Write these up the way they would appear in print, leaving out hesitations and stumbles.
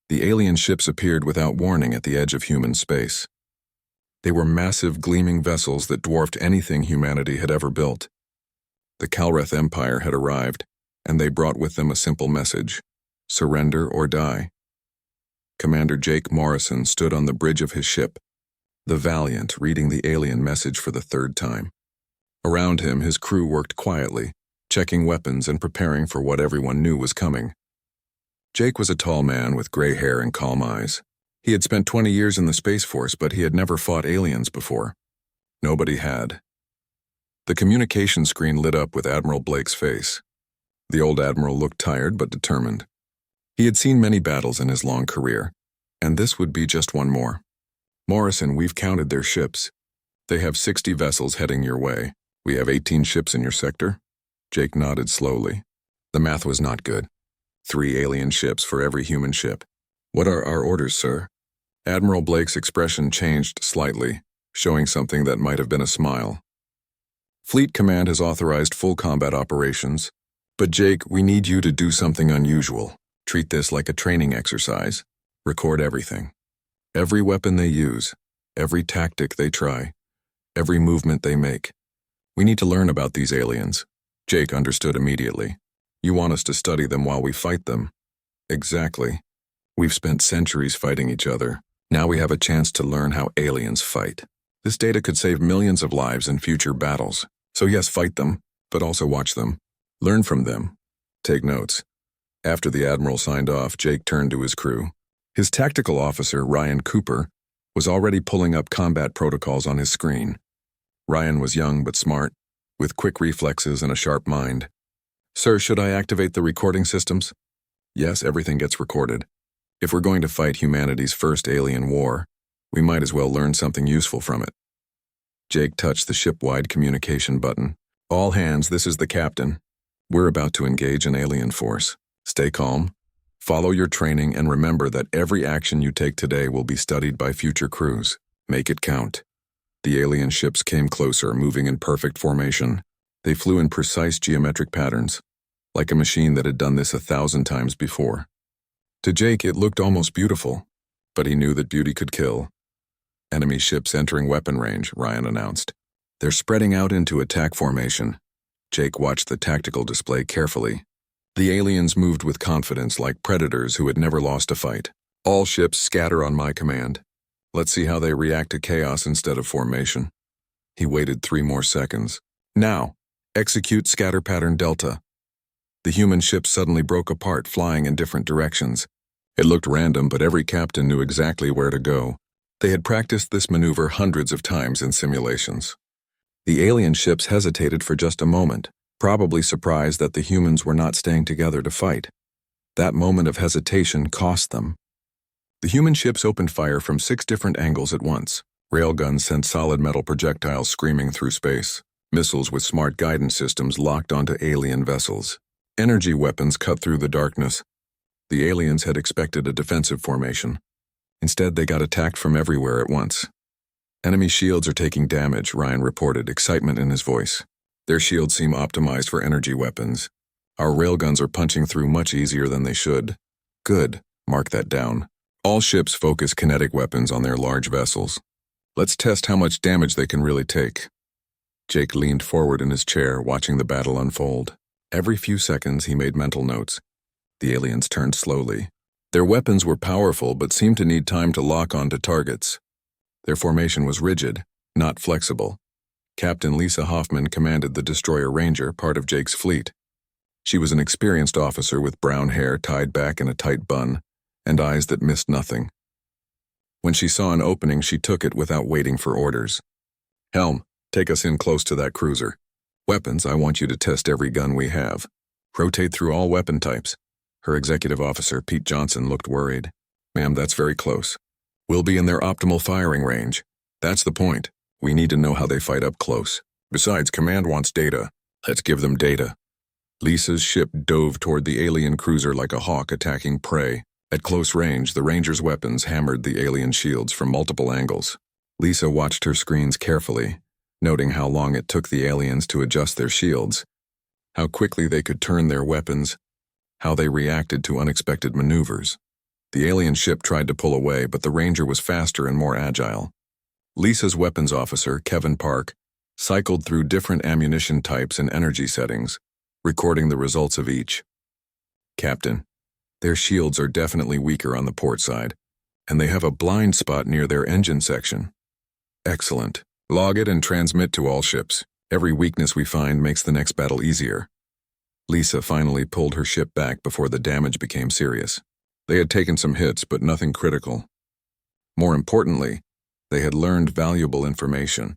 The alien ships appeared without warning at the edge of human space. They were massive, gleaming vessels that dwarfed anything humanity had ever built. The Calreth Empire had arrived, and they brought with them a simple message: surrender or die. Commander Jake Morrison stood on the bridge of his ship, the Valiant, reading the alien message for the third time. Around him, his crew worked quietly, checking weapons and preparing for what everyone knew was coming. Jake was a tall man with gray hair and calm eyes. He had spent 20 years in the Space Force, but he had never fought aliens before. Nobody had. The communication screen lit up with Admiral Blake's face. The old admiral looked tired but determined. He had seen many battles in his long career, and this would be just one more. Morrison, we've counted their ships. They have 60 vessels heading your way. We have 18 ships in your sector? Jake nodded slowly. The math was not good. 3 alien ships for every human ship. What are our orders, sir? Admiral Blake's expression changed slightly, showing something that might have been a smile. Fleet Command has authorized full combat operations, but Jake, we need you to do something unusual. Treat this like a training exercise. Record everything. Every weapon they use, every tactic they try, every movement they make. We need to learn about these aliens. Jake understood immediately. You want us to study them while we fight them? Exactly. We've spent centuries fighting each other. Now we have a chance to learn how aliens fight. This data could save millions of lives in future battles. So yes, fight them, but also watch them. Learn from them. Take notes. After the Admiral signed off, Jake turned to his crew. His tactical officer, Ryan Cooper, was already pulling up combat protocols on his screen. Ryan was young but smart, with quick reflexes and a sharp mind. Sir, should I activate the recording systems? Yes, everything gets recorded. If we're going to fight humanity's first alien war, we might as well learn something useful from it. Jake touched the ship-wide communication button. All hands, this is the captain. We're about to engage an alien force. Stay calm. Follow your training and remember that every action you take today will be studied by future crews. Make it count. The alien ships came closer, moving in perfect formation. They flew in precise geometric patterns, like a machine that had done this 1,000 times before. To Jake, it looked almost beautiful, but he knew that beauty could kill. Enemy ships entering weapon range, Ryan announced. They're spreading out into attack formation. Jake watched the tactical display carefully. The aliens moved with confidence like predators who had never lost a fight. All ships scatter on my command. Let's see how they react to chaos instead of formation. He waited 3 more seconds. Now, execute scatter pattern Delta. The human ships suddenly broke apart, flying in different directions. It looked random, but every captain knew exactly where to go. They had practiced this maneuver hundreds of times in simulations. The alien ships hesitated for just a moment, probably surprised that the humans were not staying together to fight. That moment of hesitation cost them. The human ships opened fire from 6 different angles at once. Railguns sent solid metal projectiles screaming through space. Missiles with smart guidance systems locked onto alien vessels. Energy weapons cut through the darkness. The aliens had expected a defensive formation. Instead, they got attacked from everywhere at once. Enemy shields are taking damage, Ryan reported, excitement in his voice. Their shields seem optimized for energy weapons. Our railguns are punching through much easier than they should. Good, mark that down. All ships focus kinetic weapons on their large vessels. Let's test how much damage they can really take. Jake leaned forward in his chair, watching the battle unfold. Every few seconds, he made mental notes. The aliens turned slowly. Their weapons were powerful, but seemed to need time to lock onto targets. Their formation was rigid, not flexible. Captain Lisa Hoffman commanded the destroyer Ranger, part of Jake's fleet. She was an experienced officer with brown hair tied back in a tight bun, and eyes that missed nothing. When she saw an opening, she took it without waiting for orders. Helm, take us in close to that cruiser. Weapons, I want you to test every gun we have. Rotate through all weapon types. Her executive officer, Pete Johnson, looked worried. Ma'am, that's very close. We'll be in their optimal firing range. That's the point. We need to know how they fight up close. Besides, Command wants data. Let's give them data. Lisa's ship dove toward the alien cruiser like a hawk attacking prey. At close range, the Ranger's weapons hammered the alien shields from multiple angles. Lisa watched her screens carefully, noting how long it took the aliens to adjust their shields, how quickly they could turn their weapons, how they reacted to unexpected maneuvers. The alien ship tried to pull away, but the Ranger was faster and more agile. Lisa's weapons officer, Kevin Park, cycled through different ammunition types and energy settings, recording the results of each. Captain, their shields are definitely weaker on the port side, and they have a blind spot near their engine section. Excellent. Log it and transmit to all ships. Every weakness we find makes the next battle easier. Lisa finally pulled her ship back before the damage became serious. They had taken some hits, but nothing critical. More importantly, they had learned valuable information.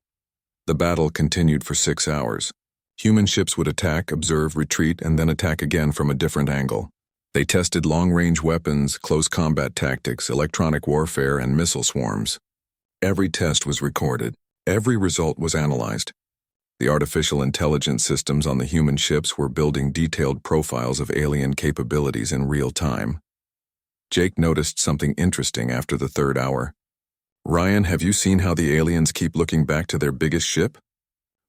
The battle continued for 6 hours. Human ships would attack, observe, retreat, and then attack again from a different angle. They tested long-range weapons, close combat tactics, electronic warfare, and missile swarms. Every test was recorded. Every result was analyzed. The artificial intelligence systems on the human ships were building detailed profiles of alien capabilities in real time. Jake noticed something interesting after the 3rd hour. Ryan, have you seen how the aliens keep looking back to their biggest ship?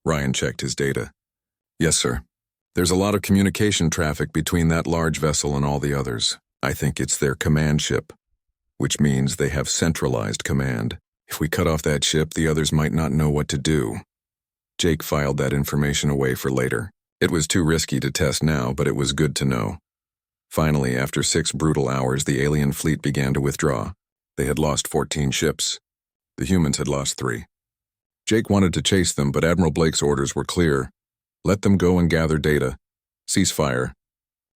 Ryan checked his data. Yes, sir. There's a lot of communication traffic between that large vessel and all the others. I think it's their command ship, which means they have centralized command. If we cut off that ship, the others might not know what to do. Jake filed that information away for later. It was too risky to test now, but it was good to know. Finally, after 6 brutal hours, the alien fleet began to withdraw. They had lost 14 ships. The humans had lost 3. Jake wanted to chase them, but Admiral Blake's orders were clear. Let them go and gather data. Ceasefire.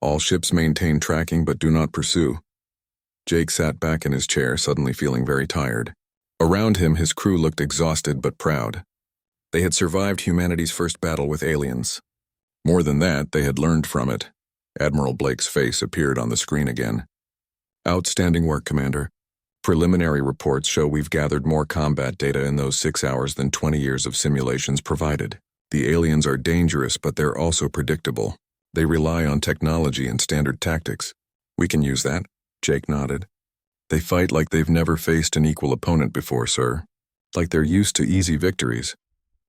All ships maintain tracking but do not pursue. Jake sat back in his chair, suddenly feeling very tired. Around him, his crew looked exhausted but proud. They had survived humanity's first battle with aliens. More than that, they had learned from it. Admiral Blake's face appeared on the screen again. Outstanding work, Commander. Preliminary reports show we've gathered more combat data in those 6 hours than 20 years of simulations provided. The aliens are dangerous, but they're also predictable. They rely on technology and standard tactics. We can use that. Jake nodded. They fight like they've never faced an equal opponent before, sir. Like they're used to easy victories.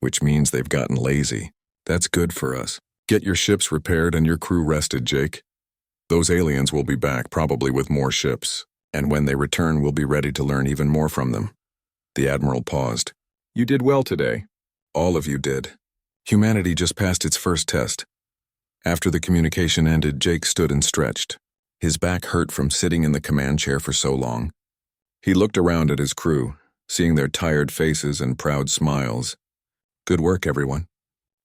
Which means they've gotten lazy. That's good for us. Get your ships repaired and your crew rested, Jake. Those aliens will be back, probably with more ships. And when they return, we'll be ready to learn even more from them. The Admiral paused. You did well today. All of you did. Humanity just passed its first test. After the communication ended, Jake stood and stretched. His back hurt from sitting in the command chair for so long. He looked around at his crew, seeing their tired faces and proud smiles. Good work, everyone.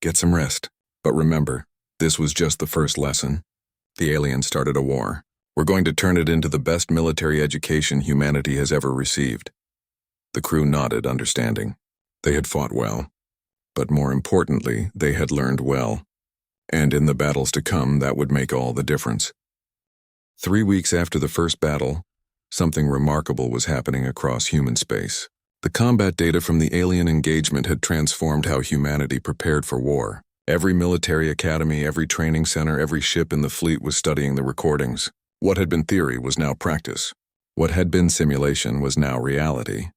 Get some rest. But remember, this was just the first lesson. The aliens started a war. We're going to turn it into the best military education humanity has ever received. The crew nodded, understanding. They had fought well. But more importantly, they had learned well. And in the battles to come, that would make all the difference. 3 weeks after the first battle, something remarkable was happening across human space. The combat data from the alien engagement had transformed how humanity prepared for war. Every military academy, every training center, every ship in the fleet was studying the recordings. What had been theory was now practice. What had been simulation was now reality.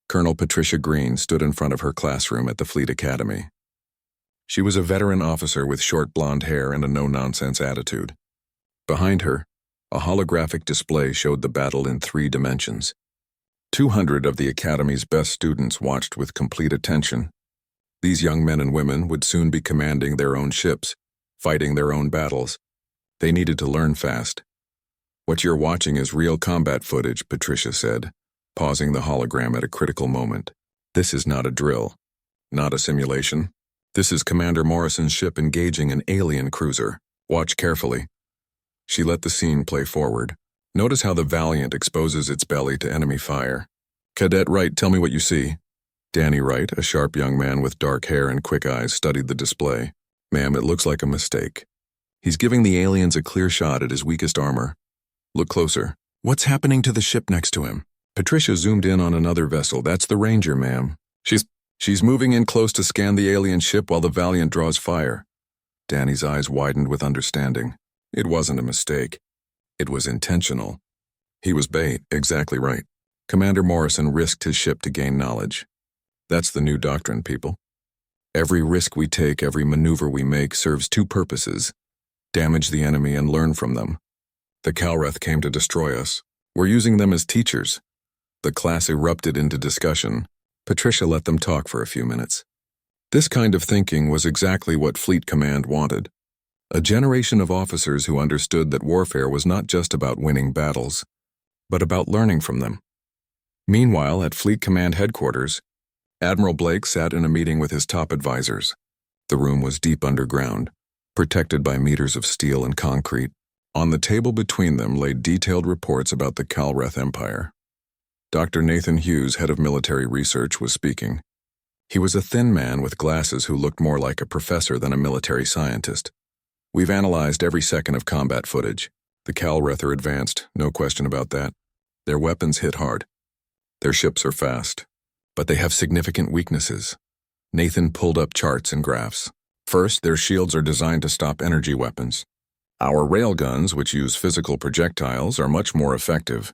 Colonel Patricia Green stood in front of her classroom at the Fleet Academy. She was a veteran officer with short blonde hair and a no-nonsense attitude. Behind her, a holographic display showed the battle in 3 dimensions. 200 of the Academy's best students watched with complete attention. These young men and women would soon be commanding their own ships, fighting their own battles. They needed to learn fast. What you're watching is real combat footage, Patricia said, pausing the hologram at a critical moment. This is not a drill, not a simulation. This is Commander Morrison's ship engaging an alien cruiser. Watch carefully. She let the scene play forward. Notice how the Valiant exposes its belly to enemy fire. Cadet Wright, tell me what you see. Danny Wright, a sharp young man with dark hair and quick eyes, studied the display. Ma'am, it looks like a mistake. He's giving the aliens a clear shot at his weakest armor. Look closer. What's happening to the ship next to him? Patricia zoomed in on another vessel. That's the Ranger, ma'am. She's moving in close to scan the alien ship while the Valiant draws fire. Danny's eyes widened with understanding. It wasn't a mistake. It was intentional. He was bait, exactly right. Commander Morrison risked his ship to gain knowledge. That's the new doctrine, people. Every risk we take, every maneuver we make serves 2 purposes. Damage the enemy and learn from them. The Calreth came to destroy us. We're using them as teachers. The class erupted into discussion. Patricia let them talk for a few minutes. This kind of thinking was exactly what Fleet Command wanted. A generation of officers who understood that warfare was not just about winning battles, but about learning from them. Meanwhile, at Fleet Command headquarters, Admiral Blake sat in a meeting with his top advisors. The room was deep underground, protected by meters of steel and concrete. On the table between them lay detailed reports about the Calreth Empire. Dr. Nathan Hughes, head of military research, was speaking. He was a thin man with glasses who looked more like a professor than a military scientist. We've analyzed every second of combat footage. The Calreth are advanced, no question about that. Their weapons hit hard. Their ships are fast. But they have significant weaknesses. Nathan pulled up charts and graphs. First, their shields are designed to stop energy weapons. Our railguns, which use physical projectiles, are much more effective.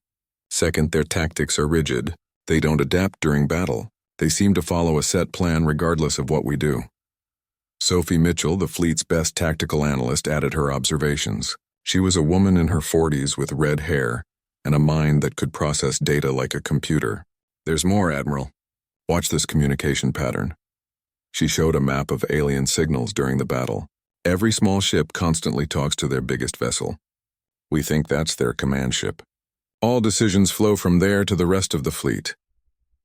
Second, their tactics are rigid. They don't adapt during battle. They seem to follow a set plan regardless of what we do. Sophie Mitchell, the fleet's best tactical analyst, added her observations. She was a woman in her 40s with red hair and a mind that could process data like a computer. There's more, Admiral. Watch this communication pattern. She showed a map of alien signals during the battle. Every small ship constantly talks to their biggest vessel. We think that's their command ship. All decisions flow from there to the rest of the fleet.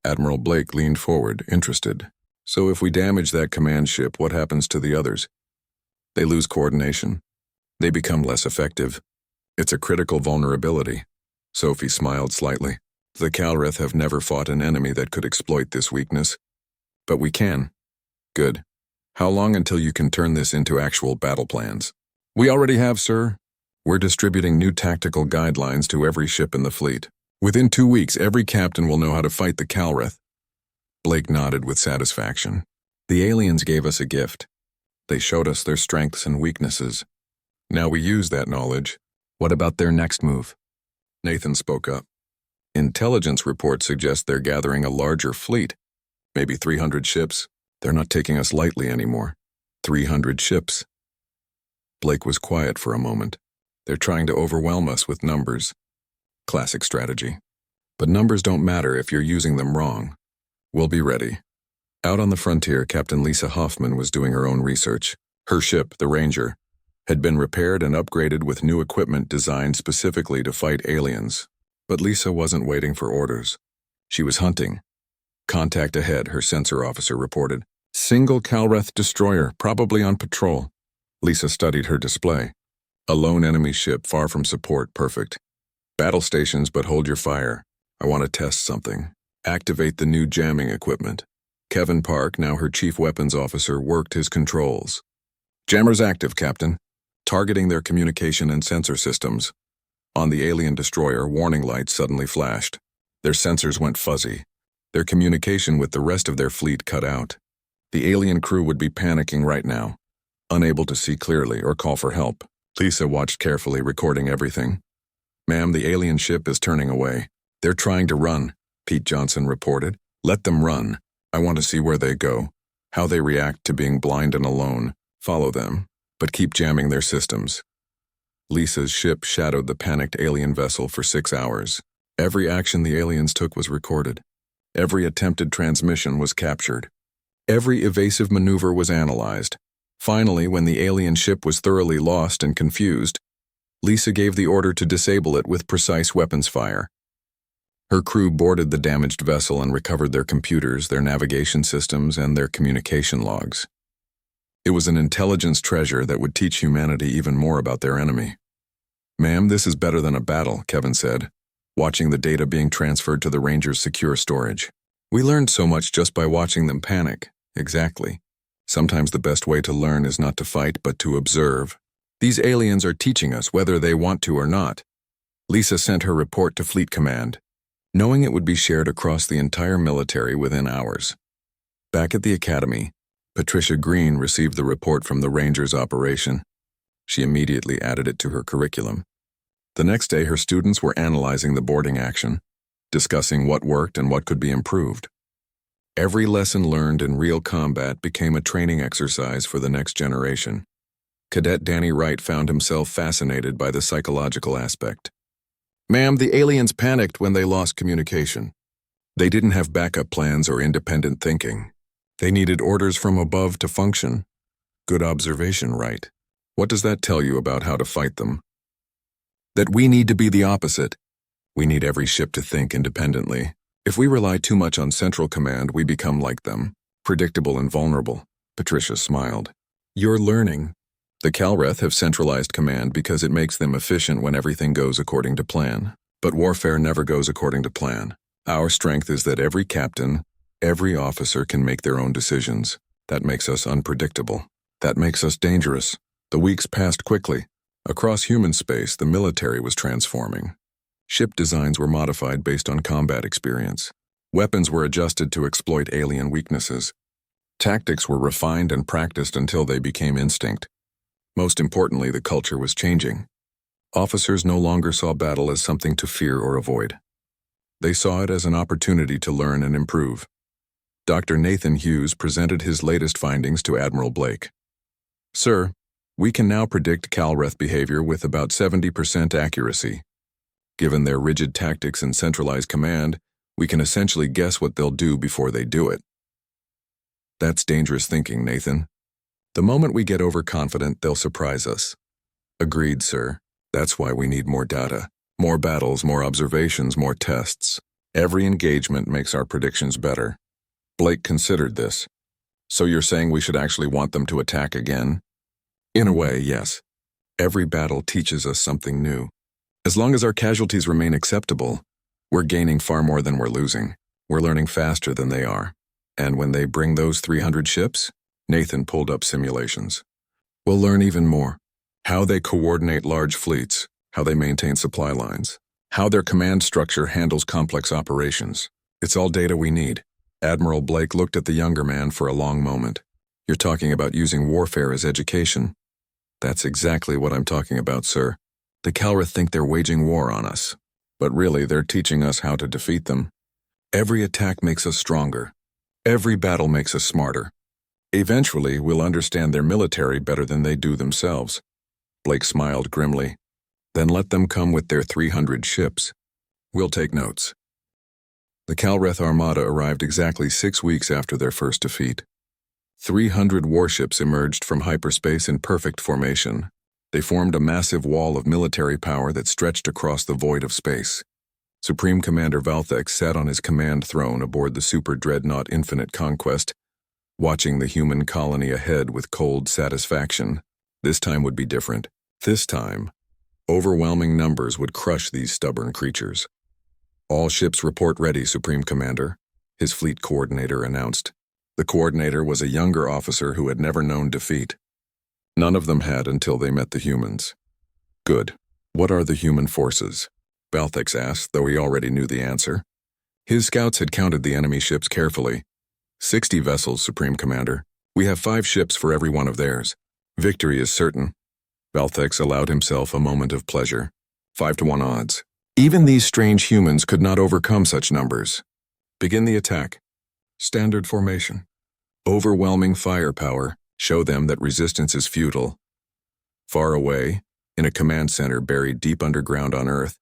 Admiral Blake leaned forward, interested. So if we damage that command ship, what happens to the others? They lose coordination. They become less effective. It's a critical vulnerability. Sophie smiled slightly. The Calreth have never fought an enemy that could exploit this weakness. But we can. Good. How long until you can turn this into actual battle plans? We already have, sir. We're distributing new tactical guidelines to every ship in the fleet. Within 2 weeks, every captain will know how to fight the Calreth. Blake nodded with satisfaction. The aliens gave us a gift. They showed us their strengths and weaknesses. Now we use that knowledge. What about their next move? Nathan spoke up. Intelligence reports suggest they're gathering a larger fleet. Maybe 300 ships. They're not taking us lightly anymore. 300 ships. Blake was quiet for a moment. They're trying to overwhelm us with numbers. Classic strategy. But numbers don't matter if you're using them wrong. We'll be ready. Out on the frontier, Captain Lisa Hoffman was doing her own research. Her ship, the Ranger, had been repaired and upgraded with new equipment designed specifically to fight aliens. But Lisa wasn't waiting for orders. She was hunting. Contact ahead, her sensor officer reported. Single Calreth destroyer, probably on patrol. Lisa studied her display. A lone enemy ship far from support, perfect. Battle stations, but hold your fire. I want to test something. Activate the new jamming equipment. Kevin Park, now her chief weapons officer, worked his controls. Jammers active, Captain. Targeting their communication and sensor systems. On the alien destroyer, warning lights suddenly flashed. Their sensors went fuzzy. Their communication with the rest of their fleet cut out. The alien crew would be panicking right now, unable to see clearly or call for help. Lisa watched carefully, recording everything. Ma'am, the alien ship is turning away. They're trying to run, Pete Johnson reported. Let them run. I want to see where they go, how they react to being blind and alone. Follow them, but keep jamming their systems. Lisa's ship shadowed the panicked alien vessel for 6 hours. Every action the aliens took was recorded. Every attempted transmission was captured. Every evasive maneuver was analyzed. Finally, when the alien ship was thoroughly lost and confused, Lisa gave the order to disable it with precise weapons fire. Her crew boarded the damaged vessel and recovered their computers, their navigation systems, and their communication logs. It was an intelligence treasure that would teach humanity even more about their enemy. Ma'am, this is better than a battle, Kevin said, watching the data being transferred to the Ranger's secure storage. We learned so much just by watching them panic. Exactly. Sometimes the best way to learn is not to fight, but to observe. These aliens are teaching us whether they want to or not. Lisa sent her report to Fleet Command, knowing it would be shared across the entire military within hours. Back at the academy, Patricia Green received the report from the Rangers operation. She immediately added it to her curriculum. The next day, her students were analyzing the boarding action, discussing what worked and what could be improved. Every lesson learned in real combat became a training exercise for the next generation. Cadet Danny Wright found himself fascinated by the psychological aspect. Ma'am, the aliens panicked when they lost communication. They didn't have backup plans or independent thinking. They needed orders from above to function. Good observation, right? What does that tell you about how to fight them? That we need to be the opposite. We need every ship to think independently. If we rely too much on central command, we become like them, predictable and vulnerable. Patricia smiled. You're learning. The Calreth have centralized command because it makes them efficient when everything goes according to plan. But warfare never goes according to plan. Our strength is that every captain, every officer can make their own decisions. That makes us unpredictable. That makes us dangerous. The weeks passed quickly. Across human space, the military was transforming. Ship designs were modified based on combat experience. Weapons were adjusted to exploit alien weaknesses. Tactics were refined and practiced until they became instinct. Most importantly, the culture was changing. Officers no longer saw battle as something to fear or avoid. They saw it as an opportunity to learn and improve. Dr. Nathan Hughes presented his latest findings to Admiral Blake. Sir, we can now predict Calreth behavior with about 70% accuracy. Given their rigid tactics and centralized command, we can essentially guess what they'll do before they do it. That's dangerous thinking, Nathan. The moment we get overconfident, they'll surprise us. Agreed, sir. That's why we need more data. More battles, more observations, more tests. Every engagement makes our predictions better. Blake considered this. So you're saying we should actually want them to attack again? In a way, yes. Every battle teaches us something new. As long as our casualties remain acceptable, we're gaining far more than we're losing. We're learning faster than they are. And when they bring those 300 ships, Nathan pulled up simulations. We'll learn even more. How they coordinate large fleets, how they maintain supply lines, how their command structure handles complex operations. It's all data we need. Admiral Blake looked at the younger man for a long moment. You're talking about using warfare as education. That's exactly what I'm talking about, sir. The Calreth think they're waging war on us, but really they're teaching us how to defeat them. Every attack makes us stronger. Every battle makes us smarter. Eventually, we'll understand their military better than they do themselves. Blake smiled grimly. Then let them come with their 300 ships. We'll take notes. The Calreth Armada arrived exactly 6 weeks after their first defeat. 300 warships emerged from hyperspace in perfect formation. They formed a massive wall of military power that stretched across the void of space. Supreme Commander Valthex sat on his command throne aboard the super dreadnought Infinite Conquest, watching the human colony ahead with cold satisfaction. This time would be different. This time, overwhelming numbers would crush these stubborn creatures. All ships report ready, Supreme Commander, his fleet coordinator announced. The coordinator was a younger officer who had never known defeat. None of them had until they met the humans. Good. What are the human forces? Valthex asked, though he already knew the answer. His scouts had counted the enemy ships carefully. 60 vessels, Supreme Commander. We have 5 ships for every one of theirs. Victory is certain. Valthex allowed himself a moment of pleasure. 5-to-1 odds. Even these strange humans could not overcome such numbers. Begin the attack. Standard formation. Overwhelming firepower. Show them that resistance is futile. Far away, in a command center buried deep underground on Earth,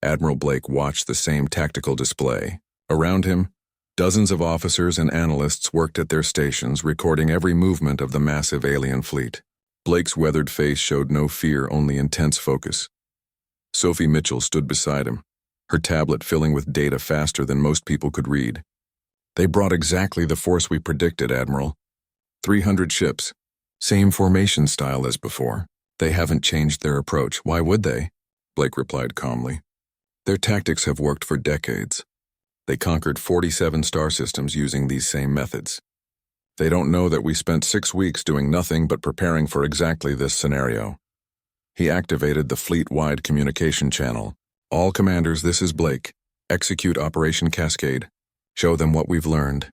Admiral Blake watched the same tactical display. Around him, dozens of officers and analysts worked at their stations, recording every movement of the massive alien fleet. Blake's weathered face showed no fear, only intense focus. Sophie Mitchell stood beside him, her tablet filling with data faster than most people could read. They brought exactly the force we predicted, Admiral. 300 ships. Same formation style as before. They haven't changed their approach. Why would they? Blake replied calmly. Their tactics have worked for decades. They conquered 47 star systems using these same methods. They don't know that we spent 6 weeks doing nothing but preparing for exactly this scenario. He activated the fleet-wide communication channel. All commanders, this is Blake. Execute Operation Cascade. Show them what we've learned.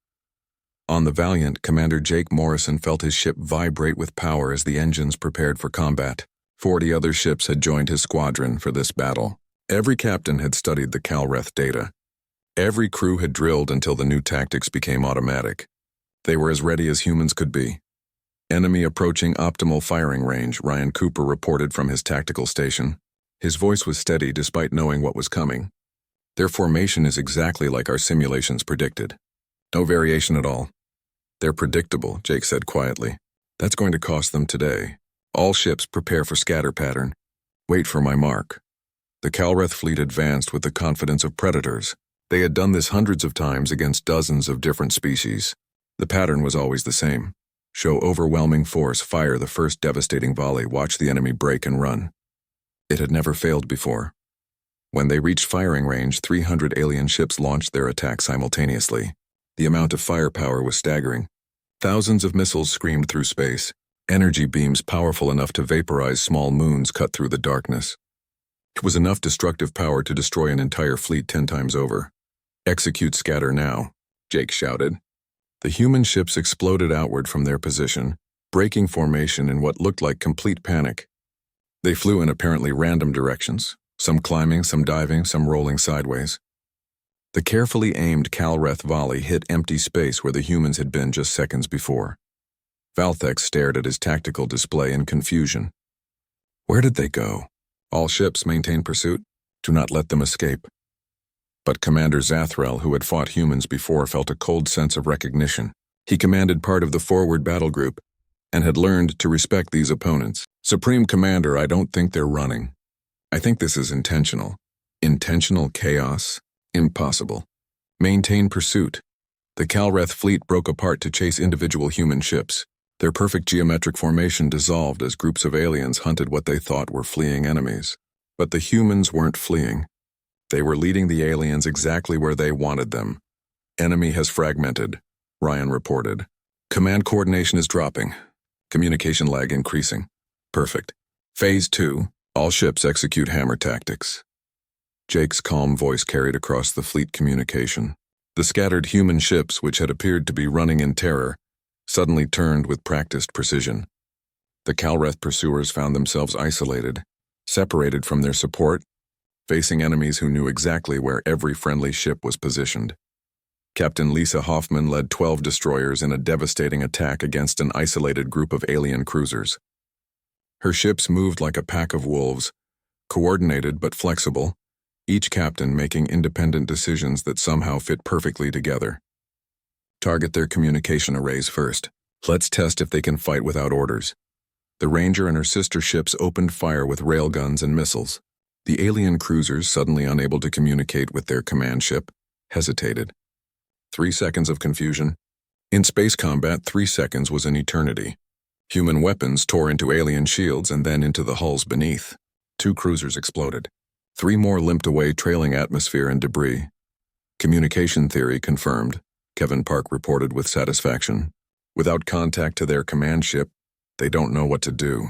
On the Valiant, Commander Jake Morrison felt his ship vibrate with power as the engines prepared for combat. 40 other ships had joined his squadron for this battle. Every captain had studied the Calreth data. Every crew had drilled until the new tactics became automatic. They were as ready as humans could be. Enemy approaching optimal firing range, Ryan Cooper reported from his tactical station. His voice was steady despite knowing what was coming. Their formation is exactly like our simulations predicted. No variation at all. They're predictable, Jake said quietly. That's going to cost them today. All ships prepare for scatter pattern. Wait for my mark. The Calreth fleet advanced with the confidence of predators. They had done this hundreds of times against dozens of different species. The pattern was always the same. Show overwhelming force, fire the first devastating volley, watch the enemy break and run. It had never failed before. When they reached firing range, 300 alien ships launched their attack simultaneously. The amount of firepower was staggering. Thousands of missiles screamed through space. Energy beams powerful enough to vaporize small moons cut through the darkness. It was enough destructive power to destroy an entire fleet 10 times over. Execute scatter now, Jake shouted. The human ships exploded outward from their position, breaking formation in what looked like complete panic. They flew in apparently random directions, some climbing, some diving, some rolling sideways. The carefully aimed Calreth volley hit empty space where the humans had been just seconds before. Valthex stared at his tactical display in confusion. Where did they go? All ships maintain pursuit. Do not let them escape. But Commander Zathrel, who had fought humans before, felt a cold sense of recognition. He commanded part of the forward battle group and had learned to respect these opponents. Supreme Commander, I don't think they're running. I think this is intentional. Intentional chaos? Impossible. Maintain pursuit. The Calreth fleet broke apart to chase individual human ships. Their perfect geometric formation dissolved as groups of aliens hunted what they thought were fleeing enemies. But the humans weren't fleeing. They were leading the aliens exactly where they wanted them. Enemy has fragmented, Ryan reported. Command coordination is dropping. Communication lag increasing. Perfect. Phase 2. All ships execute hammer tactics. Jake's calm voice carried across the fleet communication. The scattered human ships, which had appeared to be running in terror, suddenly turned with practiced precision. The Calreth pursuers found themselves isolated, separated from their support, facing enemies who knew exactly where every friendly ship was positioned. Captain Lisa Hoffman led 12 destroyers in a devastating attack against an isolated group of alien cruisers. Her ships moved like a pack of wolves, coordinated but flexible, each captain making independent decisions that somehow fit perfectly together. Target their communication arrays first. Let's test if they can fight without orders. The Ranger and her sister ships opened fire with railguns and missiles. The alien cruisers, suddenly unable to communicate with their command ship, hesitated. 3 seconds of confusion. In space combat, 3 seconds was an eternity. Human weapons tore into alien shields and then into the hulls beneath. 2 cruisers exploded. 3 more limped away, trailing atmosphere and debris. Communication theory confirmed, Kevin Park reported with satisfaction. Without contact to their command ship, they don't know what to do.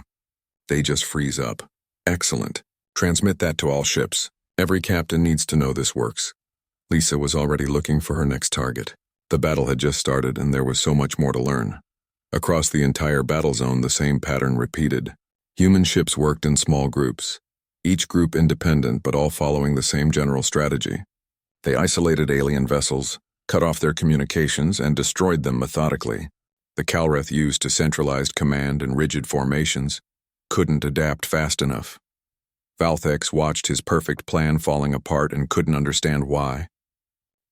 They just freeze up. Excellent. Transmit that to all ships. Every captain needs to know this works. Lisa was already looking for her next target. The battle had just started and there was so much more to learn. Across the entire battle zone, the same pattern repeated. Human ships worked in small groups, each group independent but all following the same general strategy. They isolated alien vessels, cut off their communications, and destroyed them methodically. The Calreth, used to centralized command and rigid formations, couldn't adapt fast enough. Valthex watched his perfect plan falling apart and couldn't understand why.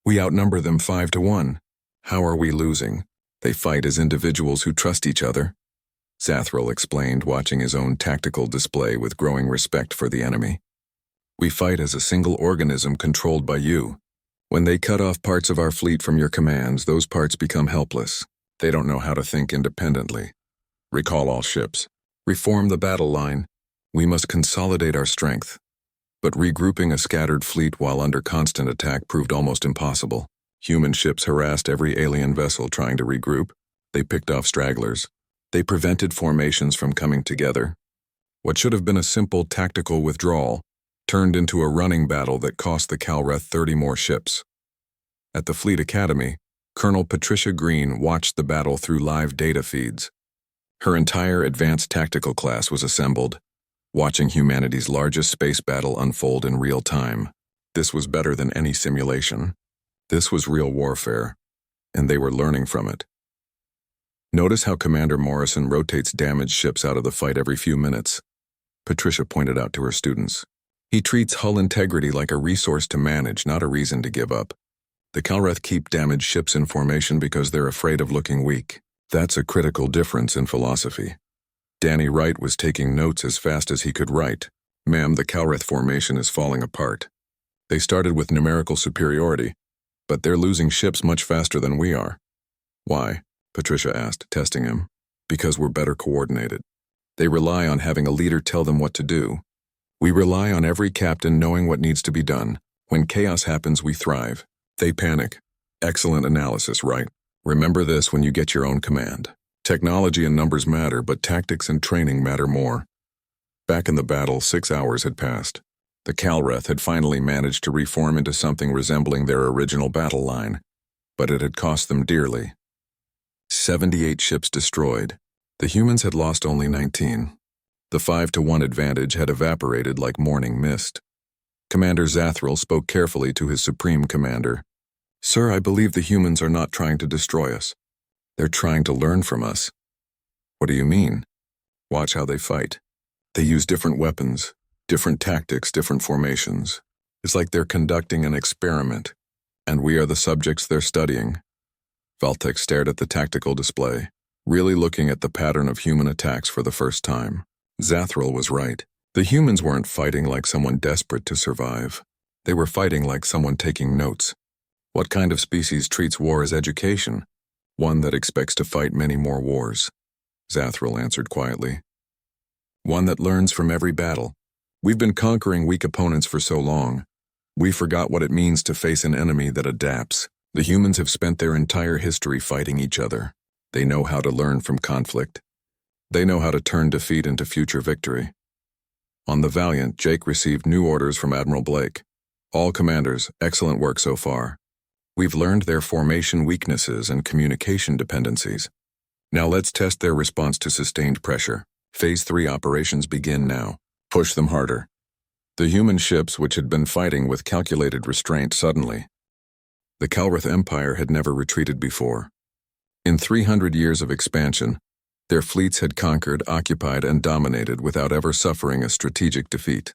We outnumber them 5-1. How are we losing? They fight as individuals who trust each other. Zathrel explained, watching his own tactical display with growing respect for the enemy. We fight as a single organism controlled by you. When they cut off parts of our fleet from your commands, those parts become helpless. They don't know how to think independently. Recall all ships. Reform the battle line. We must consolidate our strength. But regrouping a scattered fleet while under constant attack proved almost impossible. Human ships harassed every alien vessel trying to regroup. They picked off stragglers. They prevented formations from coming together. What should have been a simple tactical withdrawal turned into a running battle that cost the Calreth 30 more ships. At the Fleet Academy, Colonel Patricia Green watched the battle through live data feeds. Her entire advanced tactical class was assembled, watching humanity's largest space battle unfold in real time. This was better than any simulation. This was real warfare, and they were learning from it. Notice how Commander Morrison rotates damaged ships out of the fight every few minutes, Patricia pointed out to her students. He treats hull integrity like a resource to manage, not a reason to give up. The Calreth keep damaged ships in formation because they're afraid of looking weak. That's a critical difference in philosophy. Danny Wright was taking notes as fast as he could write. Ma'am, the Calreth formation is falling apart. They started with numerical superiority, but they're losing ships much faster than we are. Why? Patricia asked, testing him. Because we're better coordinated. They rely on having a leader tell them what to do. We rely on every captain knowing what needs to be done. When chaos happens, we thrive. They panic. Excellent analysis, right? Remember this when you get your own command. Technology and numbers matter, but tactics and training matter more. Back in the battle, 6 hours had passed. The Calreth had finally managed to reform into something resembling their original battle line, but it had cost them dearly. 78 ships destroyed. The humans had lost only 19. The 5-to-1 advantage had evaporated like morning mist. Commander Zathril spoke carefully to his supreme commander. Sir, I believe the humans are not trying to destroy us. They're trying to learn from us. What do you mean? Watch how they fight. They use different weapons, different tactics, different formations. It's like they're conducting an experiment, and we are the subjects they're studying. Valtek stared at the tactical display, really looking at the pattern of human attacks for the first time. Zathril was right. The humans weren't fighting like someone desperate to survive. They were fighting like someone taking notes. What kind of species treats war as education? One that expects to fight many more wars. Zathril answered quietly. One that learns from every battle. We've been conquering weak opponents for so long. We forgot what it means to face an enemy that adapts. The humans have spent their entire history fighting each other. They know how to learn from conflict. They know how to turn defeat into future victory. On the Valiant, Jake received new orders from Admiral Blake. All commanders, excellent work so far. We've learned their formation weaknesses and communication dependencies. Now let's test their response to sustained pressure. Phase 3 operations begin now. Push them harder. The human ships, which had been fighting with calculated restraint suddenly. The Calreth Empire had never retreated before. In 300 years of expansion, their fleets had conquered, occupied, and dominated without ever suffering a strategic defeat.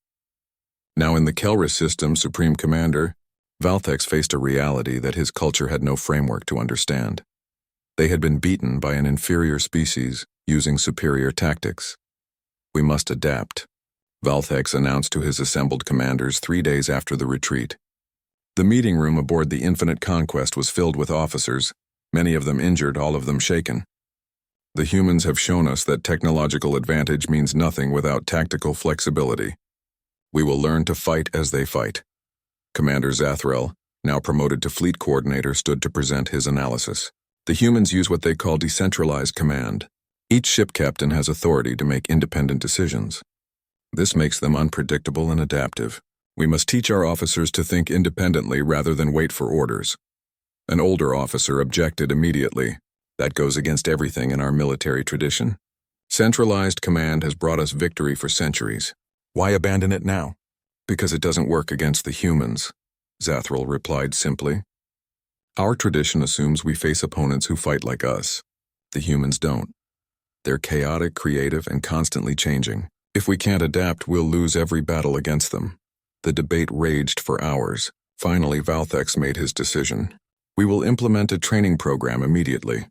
Now in the Kelris system, Supreme Commander, Valthex faced a reality that his culture had no framework to understand. They had been beaten by an inferior species using superior tactics. We must adapt, Valthex announced to his assembled commanders 3 days after the retreat. The meeting room aboard the Infinite Conquest was filled with officers, many of them injured, all of them shaken. The humans have shown us that technological advantage means nothing without tactical flexibility. We will learn to fight as they fight. Commander Zathril, now promoted to fleet coordinator, stood to present his analysis. The humans use what they call decentralized command. Each ship captain has authority to make independent decisions. This makes them unpredictable and adaptive. We must teach our officers to think independently rather than wait for orders. An older officer objected immediately. That goes against everything in our military tradition. Centralized command has brought us victory for centuries. Why abandon it now? Because it doesn't work against the humans, Zathril replied simply. Our tradition assumes we face opponents who fight like us. The humans don't. They're chaotic, creative, and constantly changing. If we can't adapt, we'll lose every battle against them. The debate raged for hours. Finally, Valthex made his decision. We will implement a training program immediately.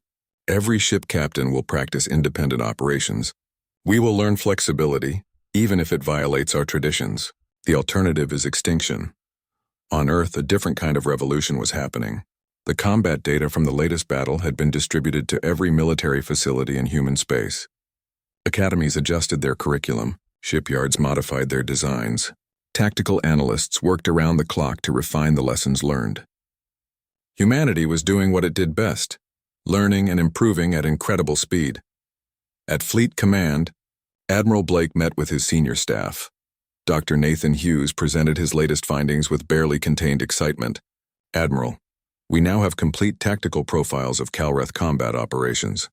Every ship captain will practice independent operations. We will learn flexibility, even if it violates our traditions. The alternative is extinction. On Earth, a different kind of revolution was happening. The combat data from the latest battle had been distributed to every military facility in human space. Academies adjusted their curriculum. Shipyards modified their designs. Tactical analysts worked around the clock to refine the lessons learned. Humanity was doing what it did best, learning and improving at incredible speed. At Fleet Command, Admiral Blake met with his senior staff. Dr. Nathan Hughes presented his latest findings with barely contained excitement. Admiral, we now have complete tactical profiles of Calreth combat operations.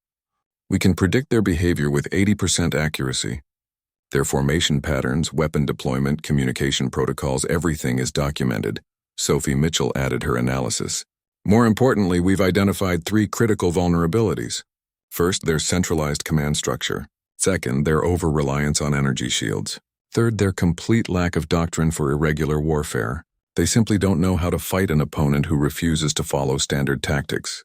We can predict their behavior with 80% accuracy. Their formation patterns, weapon deployment, communication protocols, everything is documented. Sophie Mitchell added her analysis. More importantly, we've identified 3 critical vulnerabilities. First, their centralized command structure. Second, their over-reliance on energy shields. Third, their complete lack of doctrine for irregular warfare. They simply don't know how to fight an opponent who refuses to follow standard tactics.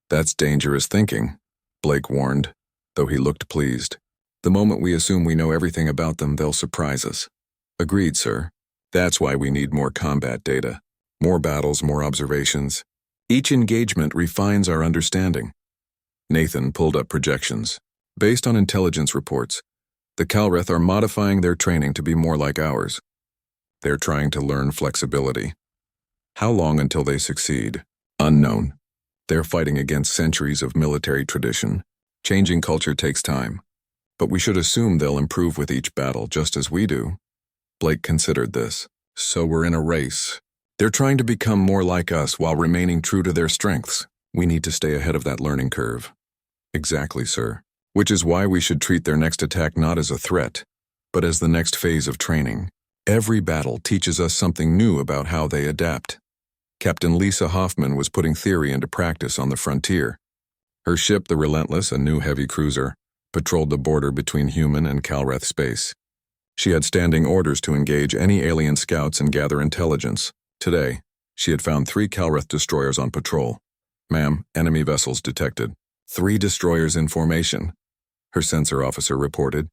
That's dangerous thinking, Blake warned, though he looked pleased. The moment we assume we know everything about them, they'll surprise us. Agreed, sir. That's why we need more combat data. More battles, more observations. Each engagement refines our understanding. Nathan pulled up projections. Based on intelligence reports, the Calreth are modifying their training to be more like ours. They're trying to learn flexibility. How long until they succeed? Unknown. They're fighting against centuries of military tradition. Changing culture takes time. But we should assume they'll improve with each battle, just as we do. Blake considered this. So we're in a race. They're trying to become more like us while remaining true to their strengths. We need to stay ahead of that learning curve. Exactly, sir. Which is why we should treat their next attack not as a threat, but as the next phase of training. Every battle teaches us something new about how they adapt. Captain Lisa Hoffman was putting theory into practice on the frontier. Her ship, the Relentless, a new heavy cruiser, patrolled the border between human and Calreth space. She had standing orders to engage any alien scouts and gather intelligence. Today, she had found 3 Calreth destroyers on patrol. Ma'am, enemy vessels detected. 3 destroyers in formation, her sensor officer reported.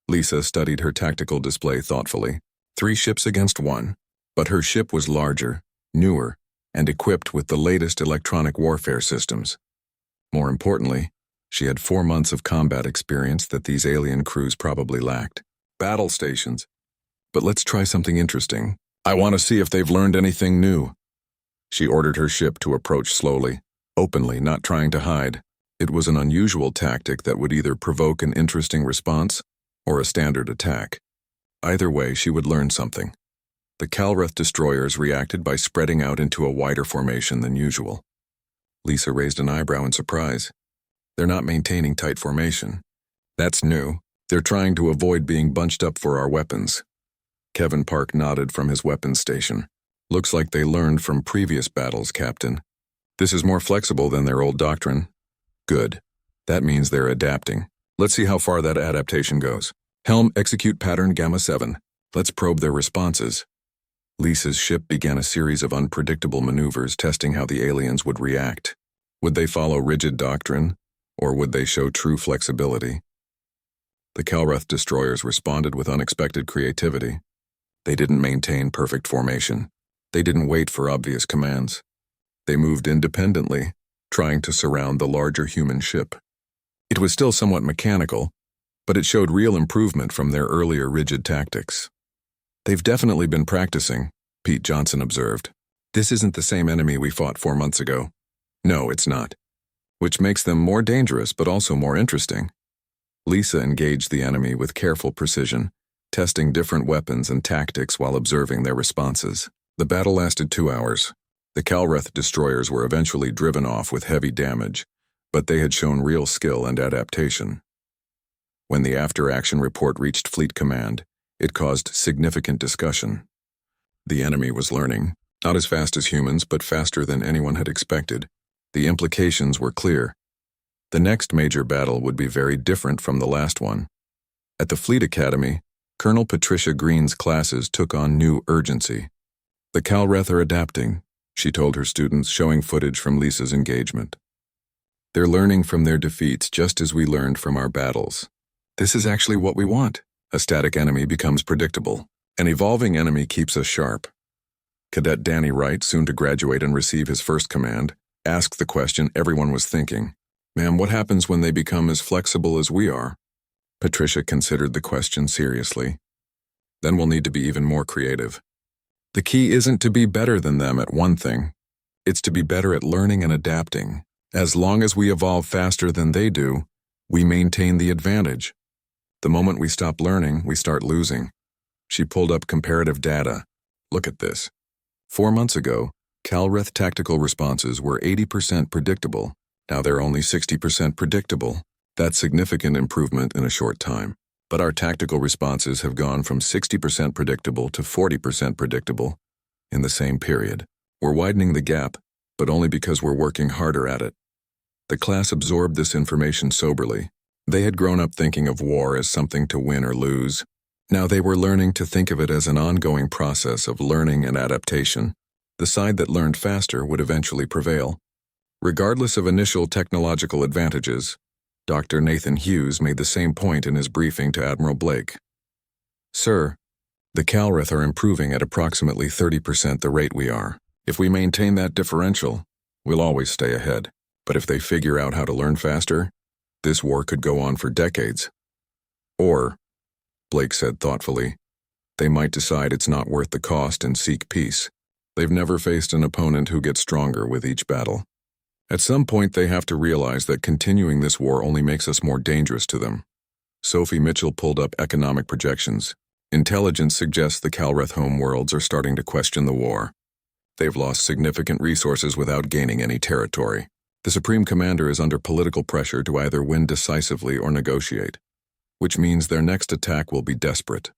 Lisa studied her tactical display thoughtfully. 3 ships against 1, but her ship was larger, newer, and equipped with the latest electronic warfare systems. More importantly, she had 4 months of combat experience that these alien crews probably lacked. Battle stations. But let's try something interesting. I want to see if they've learned anything new. She ordered her ship to approach slowly, openly, not trying to hide. It was an unusual tactic that would either provoke an interesting response or a standard attack. Either way, she would learn something. The Calreth destroyers reacted by spreading out into a wider formation than usual. Lisa raised an eyebrow in surprise. They're not maintaining tight formation. That's new. They're trying to avoid being bunched up for our weapons. Kevin Park nodded from his weapons station. Looks like they learned from previous battles, Captain. This is more flexible than their old doctrine. Good. That means they're adapting. Let's see how far that adaptation goes. Helm, execute pattern Gamma 7. Let's probe their responses. Lisa's ship began a series of unpredictable maneuvers, testing how the aliens would react. Would they follow rigid doctrine, or would they show true flexibility? The Calreth destroyers responded with unexpected creativity. They didn't maintain perfect formation. They didn't wait for obvious commands. They moved independently, trying to surround the larger human ship. It was still somewhat mechanical, but it showed real improvement from their earlier rigid tactics. They've definitely been practicing, Pete Johnson observed. This isn't the same enemy we fought 4 months ago. No, it's not. Which makes them more dangerous but also more interesting. Lisa engaged the enemy with careful precision, testing different weapons and tactics while observing their responses. The battle lasted 2 hours. The Calreth destroyers were eventually driven off with heavy damage, but they had shown real skill and adaptation. When the after-action report reached Fleet Command, it caused significant discussion. The enemy was learning, not as fast as humans, but faster than anyone had expected. The implications were clear. The next major battle would be very different from the last one. At the Fleet Academy, Colonel Patricia Green's classes took on new urgency. The Calreth are adapting, she told her students, showing footage from Lisa's engagement. They're learning from their defeats just as we learned from our battles. This is actually what we want. A static enemy becomes predictable. An evolving enemy keeps us sharp. Cadet Danny Wright, soon to graduate and receive his first command, asked the question everyone was thinking. Ma'am, what happens when they become as flexible as we are? Patricia considered the question seriously. Then we'll need to be even more creative. The key isn't to be better than them at one thing. It's to be better at learning and adapting. As long as we evolve faster than they do, we maintain the advantage. The moment we stop learning, we start losing. She pulled up comparative data. Look at this. 4 months ago, Calreth tactical responses were 80% predictable. Now they're only 60% predictable. That's significant improvement in a short time. But our tactical responses have gone from 60% predictable to 40% predictable in the same period. We're widening the gap, but only because we're working harder at it. The class absorbed this information soberly. They had grown up thinking of war as something to win or lose. Now they were learning to think of it as an ongoing process of learning and adaptation. The side that learned faster would eventually prevail. Regardless of initial technological advantages, Dr. Nathan Hughes made the same point in his briefing to Admiral Blake. Sir, the Calreth are improving at approximately 30% the rate we are. If we maintain that differential, we'll always stay ahead. But if they figure out how to learn faster, this war could go on for decades. Or, Blake said thoughtfully, they might decide it's not worth the cost and seek peace. They've never faced an opponent who gets stronger with each battle. At some point, they have to realize that continuing this war only makes us more dangerous to them. Sophie Mitchell pulled up economic projections. Intelligence suggests the Calreth homeworlds are starting to question the war. They've lost significant resources without gaining any territory. The Supreme Commander is under political pressure to either win decisively or negotiate, which means their next attack will be desperate,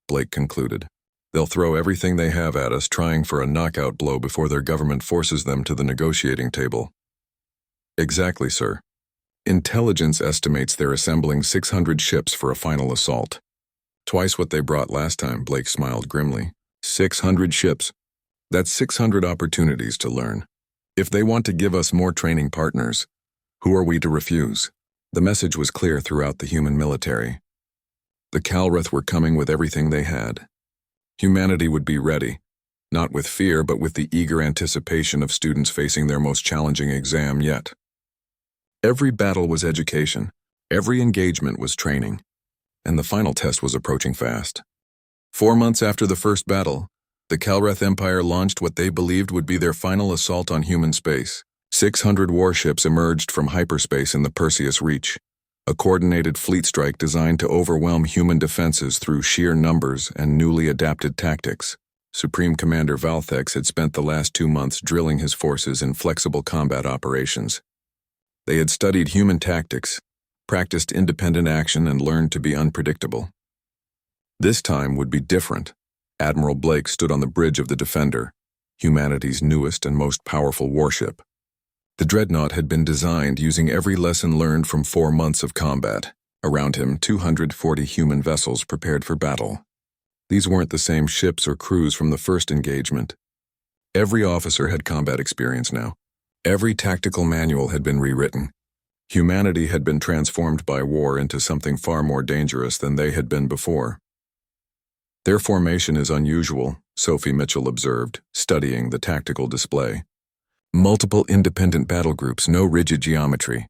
Blake concluded. They'll throw everything they have at us, trying for a knockout blow before their government forces them to the negotiating table. Exactly, sir. Intelligence estimates they're assembling 600 ships for a final assault. Twice what they brought last time, Blake smiled grimly. 600 ships. That's 600 opportunities to learn. If they want to give us more training partners, who are we to refuse? The message was clear throughout the human military. The Calreth were coming with everything they had. Humanity would be ready, not with fear, but with the eager anticipation of students facing their most challenging exam yet. Every battle was education, every engagement was training, and the final test was approaching fast. 4 months after the first battle, the Calreth Empire launched what they believed would be their final assault on human space. 600 warships emerged from hyperspace in the Perseus Reach, a coordinated fleet strike designed to overwhelm human defenses through sheer numbers and newly adapted tactics. Supreme Commander Valthex had spent the last 2 months drilling his forces in flexible combat operations. They had studied human tactics, practiced independent action, and learned to be unpredictable. This time would be different. Admiral Blake stood on the bridge of the Defender, humanity's newest and most powerful warship. The dreadnought had been designed using every lesson learned from 4 months of combat. Around him, 240 human vessels prepared for battle. These weren't the same ships or crews from the first engagement. Every officer had combat experience now. Every tactical manual had been rewritten. Humanity had been transformed by war into something far more dangerous than they had been before. Their formation is unusual, Sophie Mitchell observed, studying the tactical display. Multiple independent battle groups, no rigid geometry.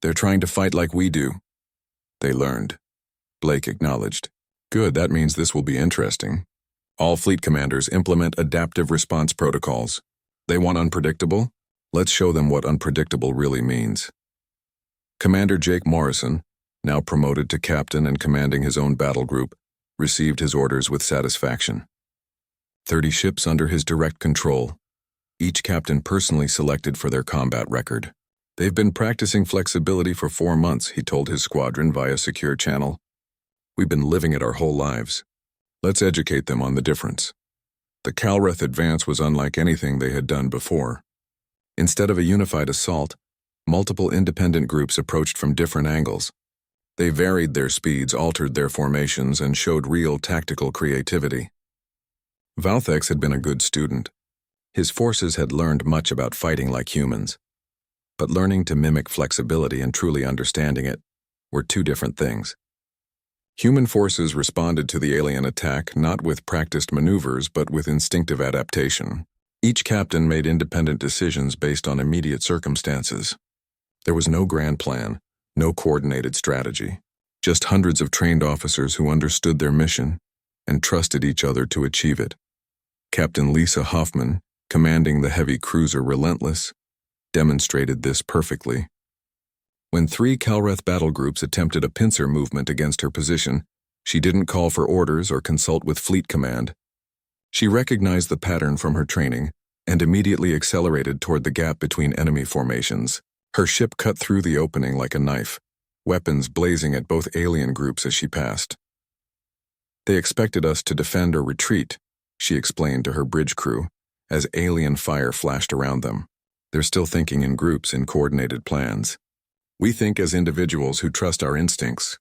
They're trying to fight like we do. They learned. Blake acknowledged. Good, that means this will be interesting. All fleet commanders implement adaptive response protocols. They want unpredictable? Let's show them what unpredictable really means. Commander Jake Morrison, now promoted to captain and commanding his own battle group, received his orders with satisfaction. 30 ships under his direct control, each captain personally selected for their combat record. They've been practicing flexibility for 4 months, he told his squadron via secure channel. We've been living it our whole lives. Let's educate them on the difference. The Calreth advance was unlike anything they had done before. Instead of a unified assault, multiple independent groups approached from different angles. They varied their speeds, altered their formations, and showed real tactical creativity. Valthex had been a good student. His forces had learned much about fighting like humans. But learning to mimic flexibility and truly understanding it were two different things. Human forces responded to the alien attack not with practiced maneuvers but with instinctive adaptation. Each captain made independent decisions based on immediate circumstances. There was no grand plan, no coordinated strategy, just hundreds of trained officers who understood their mission and trusted each other to achieve it. Captain Lisa Hoffman, commanding the heavy cruiser Relentless, demonstrated this perfectly. When 3 Calreth battle groups attempted a pincer movement against her position, she didn't call for orders or consult with Fleet Command. She recognized the pattern from her training and immediately accelerated toward the gap between enemy formations. Her ship cut through the opening like a knife, weapons blazing at both alien groups as she passed. They expected us to defend or retreat, she explained to her bridge crew, as alien fire flashed around them. They're still thinking in groups in coordinated plans. We think as individuals who trust our instincts.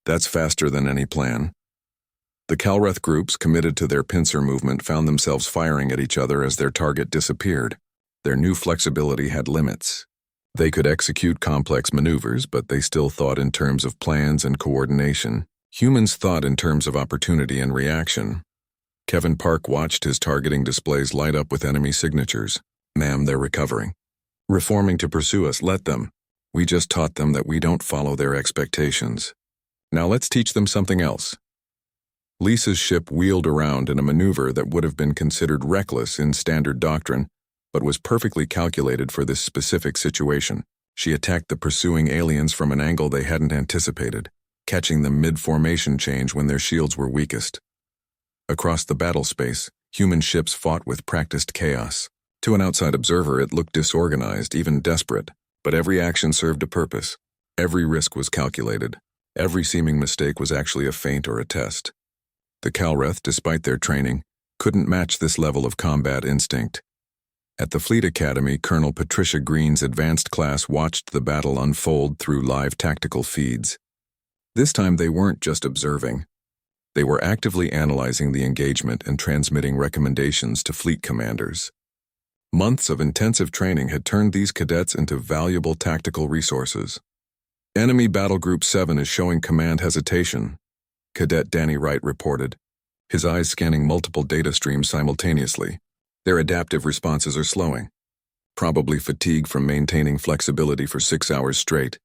That's faster than any plan. The Calreth groups, committed to their pincer movement, found themselves firing at each other as their target disappeared. Their new flexibility had limits. They could execute complex maneuvers, but they still thought in terms of plans and coordination. Humans thought in terms of opportunity and reaction. Kevin Park watched his targeting displays light up with enemy signatures. "Ma'am, they're recovering. Reforming to pursue us, let them. We just taught them that we don't follow their expectations. Now let's teach them something else." Lisa's ship wheeled around in a maneuver that would have been considered reckless in standard doctrine, but was perfectly calculated for this specific situation. She attacked the pursuing aliens from an angle they hadn't anticipated, catching them mid-formation change when their shields were weakest. Across the battle space, human ships fought with practiced chaos. To an outside observer, it looked disorganized, even desperate, but every action served a purpose. Every risk was calculated. Every seeming mistake was actually a feint or a test. The Calreth, despite their training, couldn't match this level of combat instinct. At the Fleet Academy, Colonel Patricia Green's advanced class watched the battle unfold through live tactical feeds. This time they weren't just observing. They were actively analyzing the engagement and transmitting recommendations to fleet commanders. Months of intensive training had turned these cadets into valuable tactical resources. "Enemy Battle Group 7 is showing command hesitation," Cadet Danny Wright reported, his eyes scanning multiple data streams simultaneously. "Their adaptive responses are slowing. Probably fatigue from maintaining flexibility for 6 hours straight."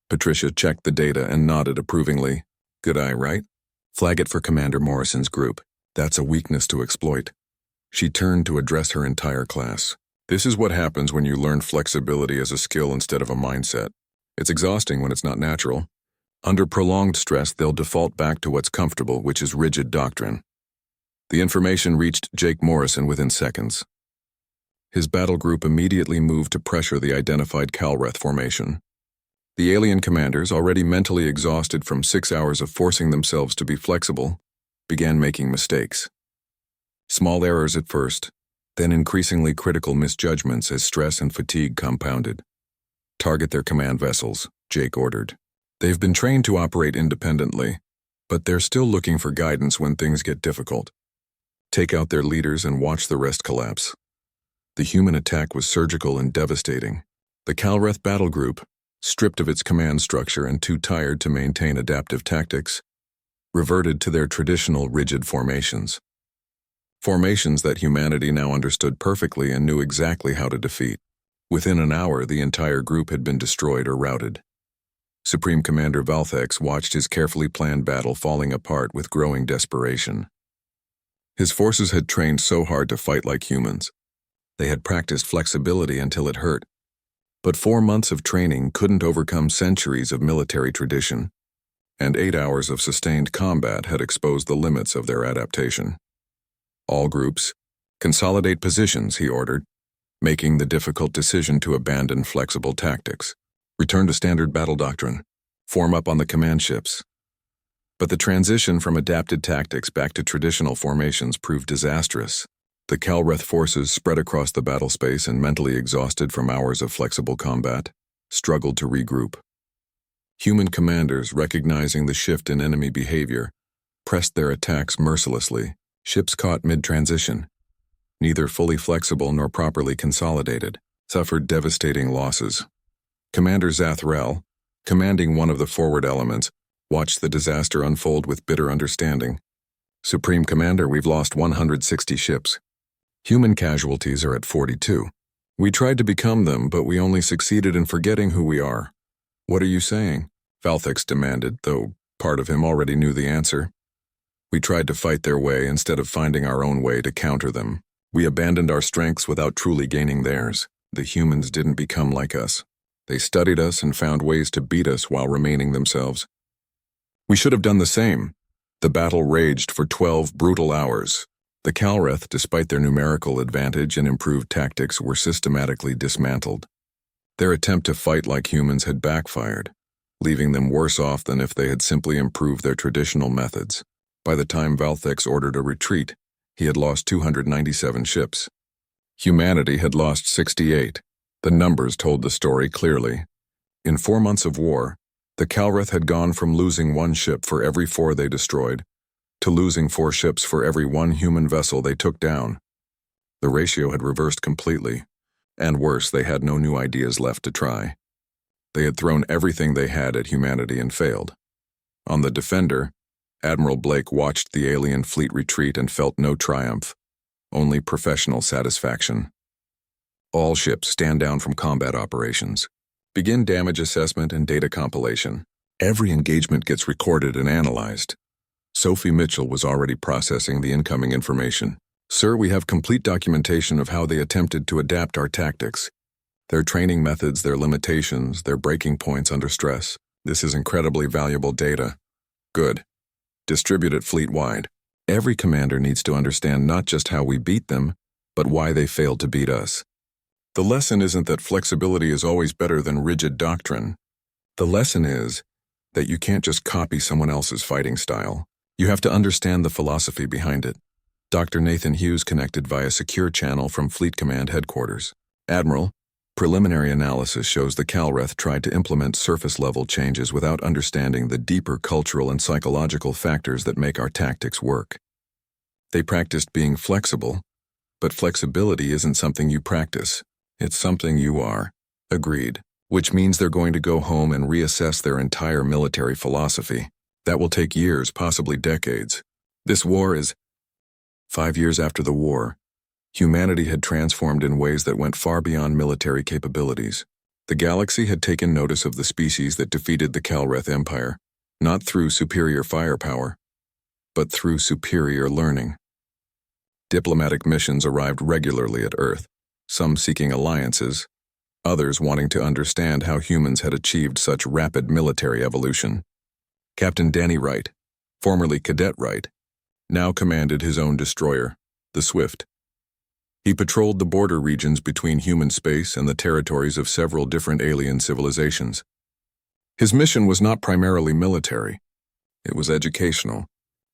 Patricia checked the data and nodded approvingly. "Good eye, right? Flag it for Commander Morrison's group. That's a weakness to exploit." She turned to address her entire class. "This is what happens when you learn flexibility as a skill instead of a mindset. It's exhausting when it's not natural. Under prolonged stress, they'll default back to what's comfortable, which is rigid doctrine." The information reached Jake Morrison within seconds. His battle group immediately moved to pressure the identified Calreth formation. The alien commanders, already mentally exhausted from 6 hours of forcing themselves to be flexible, began making mistakes. Small errors at first, then increasingly critical misjudgments as stress and fatigue compounded. "Target their command vessels," Jake ordered. "They've been trained to operate independently, but they're still looking for guidance when things get difficult. Take out their leaders and watch the rest collapse." The human attack was surgical and devastating. The Calreth battle group, stripped of its command structure and too tired to maintain adaptive tactics, reverted to their traditional rigid formations. Formations that humanity now understood perfectly and knew exactly how to defeat. Within an hour, the entire group had been destroyed or routed. Supreme Commander Valthex watched his carefully planned battle falling apart with growing desperation. His forces had trained so hard to fight like humans. They had practiced flexibility until it hurt. But 4 months of training couldn't overcome centuries of military tradition, and 8 hours of sustained combat had exposed the limits of their adaptation. "All groups, consolidate positions," he ordered, making the difficult decision to abandon flexible tactics. "Return to standard battle doctrine. Form up on the command ships." But the transition from adapted tactics back to traditional formations proved disastrous. The Calreth forces, spread across the battle space and mentally exhausted from hours of flexible combat, struggled to regroup. Human commanders, recognizing the shift in enemy behavior, pressed their attacks mercilessly. Ships caught mid-transition, neither fully flexible nor properly consolidated, suffered devastating losses. Commander Zathrel, commanding one of the forward elements, watched the disaster unfold with bitter understanding. "Supreme Commander, we've lost 160 ships. Human casualties are at 42. We tried to become them, but we only succeeded in forgetting who we are." "What are you saying?" Valthex demanded, though part of him already knew the answer. "We tried to fight their way instead of finding our own way to counter them. We abandoned our strengths without truly gaining theirs. The humans didn't become like us. They studied us and found ways to beat us while remaining themselves. We should have done the same." The battle raged for 12 brutal hours. The Calreth, despite their numerical advantage and improved tactics, were systematically dismantled. Their attempt to fight like humans had backfired, leaving them worse off than if they had simply improved their traditional methods. By the time Valthex ordered a retreat, he had lost 297 ships. Humanity had lost 68. The numbers told the story clearly. In 4 months of war, the Calreth had gone from losing 1 ship for every 4 they destroyed to losing 4 ships for every 1 human vessel they took down. The ratio had reversed completely, and worse, they had no new ideas left to try. They had thrown everything they had at humanity and failed. On the Defender, Admiral Blake watched the alien fleet retreat and felt no triumph, only professional satisfaction. All ships stand down from combat operations. Begin damage assessment and data compilation. Every engagement gets recorded and analyzed. Sophie Mitchell was already processing the incoming information. Sir, we have complete documentation of how they attempted to adapt our tactics. Their training methods, their limitations, their breaking points under stress. This is incredibly valuable data. Good. Distribute it fleet-wide. Every commander needs to understand not just how we beat them, but why they failed to beat us. The lesson isn't that flexibility is always better than rigid doctrine. The lesson is that you can't just copy someone else's fighting style. You have to understand the philosophy behind it. Dr. Nathan Hughes connected via secure channel from Fleet Command Headquarters. Admiral, preliminary analysis shows the Calreth tried to implement surface-level changes without understanding the deeper cultural and psychological factors that make our tactics work. They practiced being flexible, but flexibility isn't something you practice. It's something you are. Agreed. Which means they're going to go home and reassess their entire military philosophy. That will take years, possibly decades. This war is 5 years after the war. Humanity had transformed in ways that went far beyond military capabilities. The galaxy had taken notice of the species that defeated the Calreth Empire, not through superior firepower, but through superior learning. Diplomatic missions arrived regularly at Earth, some seeking alliances, others wanting to understand how humans had achieved such rapid military evolution. Captain Danny Wright, formerly Cadet Wright, now commanded his own destroyer, the Swift. He patrolled the border regions between human space and the territories of several different alien civilizations. His mission was not primarily military. It was educational.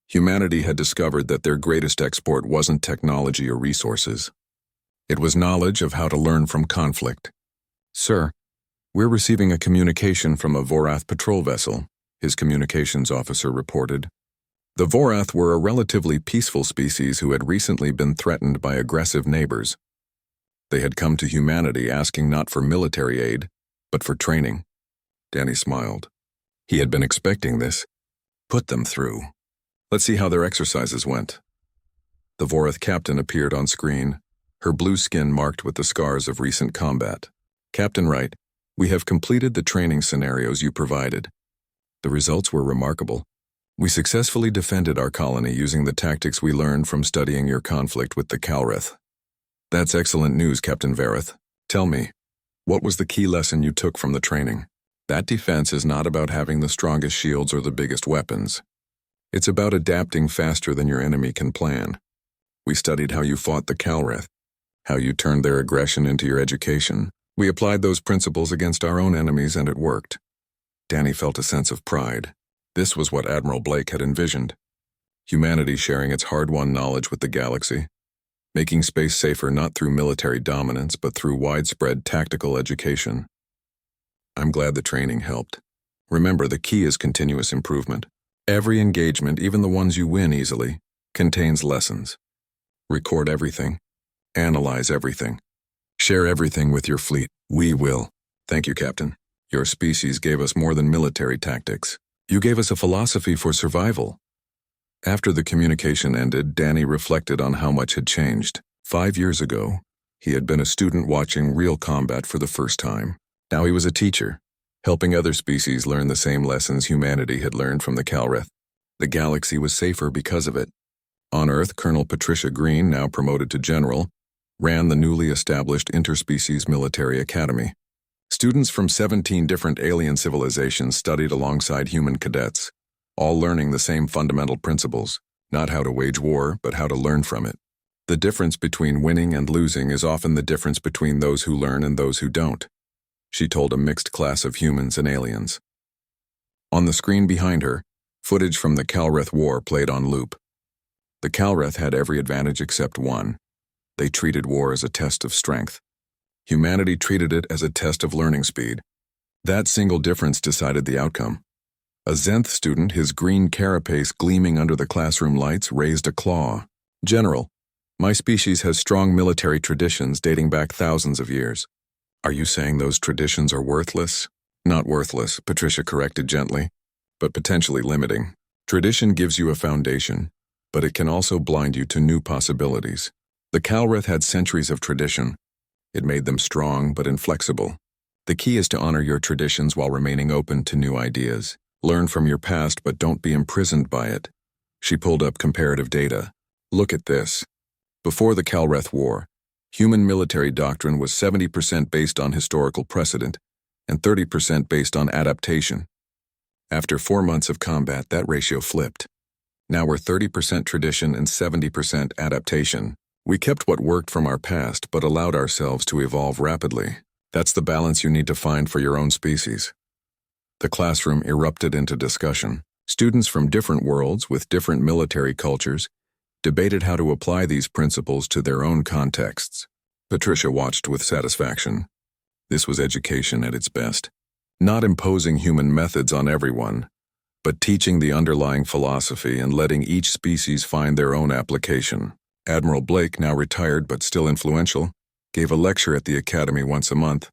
Humanity had discovered that their greatest export wasn't technology or resources. It was knowledge of how to learn from conflict. Sir, we're receiving a communication from a Vorath patrol vessel, his communications officer reported. The Vorath were a relatively peaceful species who had recently been threatened by aggressive neighbors. They had come to humanity asking not for military aid, but for training. Danny smiled. He had been expecting this. Put them through. Let's see how their exercises went. The Vorath captain appeared on screen, her blue skin marked with the scars of recent combat. Captain Wright, we have completed the training scenarios you provided. The results were remarkable. We successfully defended our colony using the tactics we learned from studying your conflict with the Calreth. That's excellent news, Captain Vareth. Tell me, what was the key lesson you took from the training? That defense is not about having the strongest shields or the biggest weapons. It's about adapting faster than your enemy can plan. We studied how you fought the Calreth, how you turned their aggression into your education. We applied those principles against our own enemies and it worked. Danny felt a sense of pride. This was what Admiral Blake had envisioned. Humanity sharing its hard-won knowledge with the galaxy, making space safer not through military dominance but through widespread tactical education. I'm glad the training helped. Remember, the key is continuous improvement. Every engagement, even the ones you win easily, contains lessons. Record everything. Analyze everything. Share everything with your fleet. We will. Thank you, Captain. Your species gave us more than military tactics. You gave us a philosophy for survival. After the communication ended, Danny reflected on how much had changed. 5 years ago, he had been a student watching real combat for the first time. Now he was a teacher, helping other species learn the same lessons humanity had learned from the Calreth. The galaxy was safer because of it. On Earth, Colonel Patricia Green, now promoted to general, ran the newly established Interspecies Military Academy. Students from 17 different alien civilizations studied alongside human cadets, all learning the same fundamental principles, not how to wage war, but how to learn from it. The difference between winning and losing is often the difference between those who learn and those who don't, she told a mixed class of humans and aliens. On the screen behind her, footage from the Calreth War played on loop. The Calreth had every advantage except one. They treated war as a test of strength. Humanity treated it as a test of learning speed. That single difference decided the outcome. A Zenth student, his green carapace gleaming under the classroom lights, raised a claw. "General, my species has strong military traditions dating back thousands of years." "Are you saying those traditions are worthless?" "Not worthless," Patricia corrected gently, "but potentially limiting. Tradition gives you a foundation, but it can also blind you to new possibilities. The Calreth had centuries of tradition. It made them strong but inflexible. The key is to honor your traditions while remaining open to new ideas. Learn from your past, but don't be imprisoned by it." She pulled up comparative data. "Look at this. Before the Calreth War, human military doctrine was 70% based on historical precedent and 30% based on adaptation. After 4 months of combat, that ratio flipped. Now we're 30% tradition and 70% adaptation. We kept what worked from our past, but allowed ourselves to evolve rapidly. That's the balance you need to find for your own species." The classroom erupted into discussion. Students from different worlds with different military cultures debated how to apply these principles to their own contexts. Patricia watched with satisfaction. This was education at its best. Not imposing human methods on everyone, but teaching the underlying philosophy and letting each species find their own application. Admiral Blake, now retired but still influential, gave a lecture at the Academy once a month.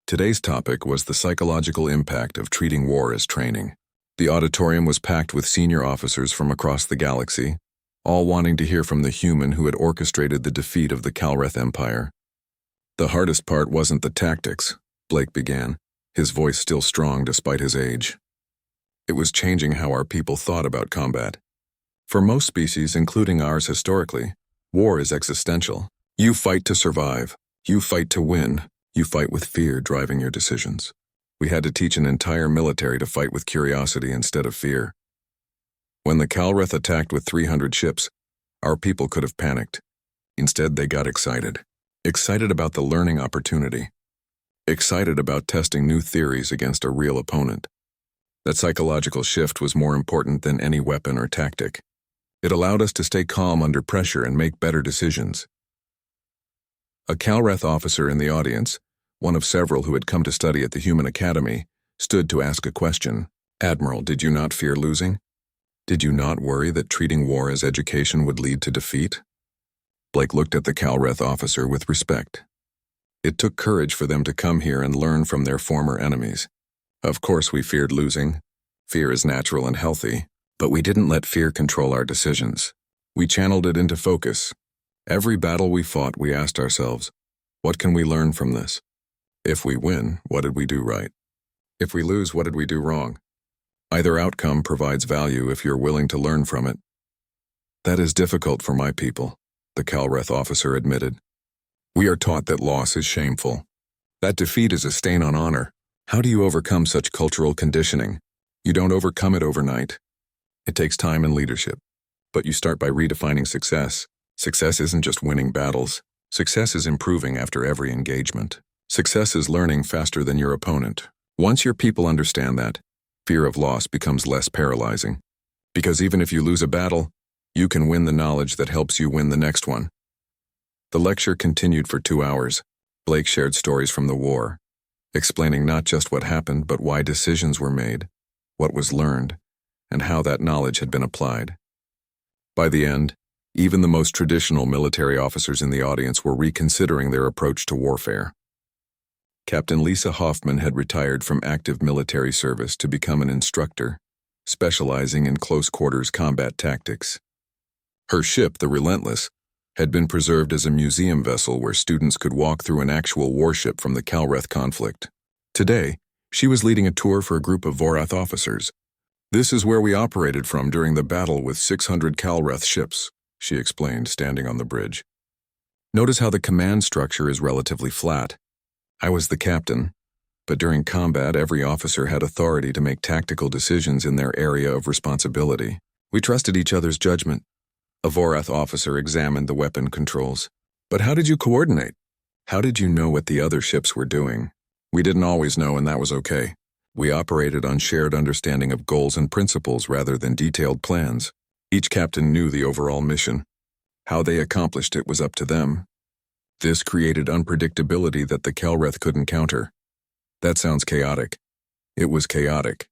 Today's topic was the psychological impact of treating war as training. The auditorium was packed with senior officers from across the galaxy, all wanting to hear from the human who had orchestrated the defeat of the Calreth Empire. "The hardest part wasn't the tactics," Blake began, his voice still strong despite his age. "It was changing how our people thought about combat. For most species, including ours historically, war is existential. You fight to survive. You fight to win. You fight with fear driving your decisions. We had to teach an entire military to fight with curiosity instead of fear. When the Calreth attacked with 300 ships, our people could have panicked. Instead, they got excited. Excited about the learning opportunity. Excited about testing new theories against a real opponent. That psychological shift was more important than any weapon or tactic. It allowed us to stay calm under pressure and make better decisions." A Calreth officer in the audience, one of several who had come to study at the Human Academy, stood to ask a question. "Admiral, did you not fear losing? Did you not worry that treating war as education would lead to defeat?" Blake looked at the Calreth officer with respect. It took courage for them to come here and learn from their former enemies. Of course we feared losing. Fear is natural and healthy, but we didn't let fear control our decisions. We channeled it into focus. Every battle we fought, we asked ourselves, what can we learn from this? If we win, what did we do right? If we lose, what did we do wrong? Either outcome provides value if you're willing to learn from it. "That is difficult for my people," the Calreth officer admitted. "We are taught that loss is shameful. That defeat is a stain on honor. How do you overcome such cultural conditioning? You don't overcome it overnight. It takes time and leadership. But you start by redefining success. Success isn't just winning battles. Success is improving after every engagement. Success is learning faster than your opponent. Once your people understand that, fear of loss becomes less paralyzing. Because even if you lose a battle, you can win the knowledge that helps you win the next one." The lecture continued for 2 hours. Blake shared stories from the war, explaining not just what happened, but why decisions were made, what was learned, and how that knowledge had been applied. By the end, even the most traditional military officers in the audience were reconsidering their approach to warfare. Captain Lisa Hoffman had retired from active military service to become an instructor, specializing in close-quarters combat tactics. Her ship, the Relentless, had been preserved as a museum vessel where students could walk through an actual warship from the Calreth conflict. Today, she was leading a tour for a group of Vorath officers. "This is where we operated from during the battle with 600 Calreth ships," she explained, standing on the bridge. "Notice how the command structure is relatively flat. I was the captain, but during combat, every officer had authority to make tactical decisions in their area of responsibility. We trusted each other's judgment." A Vorath officer examined the weapon controls. "But how did you coordinate? How did you know what the other ships were doing?" "We didn't always know, and that was okay. We operated on shared understanding of goals and principles rather than detailed plans. Each captain knew the overall mission. How they accomplished it was up to them. This created unpredictability that the Calreth couldn't counter." "That sounds chaotic." "It was chaotic.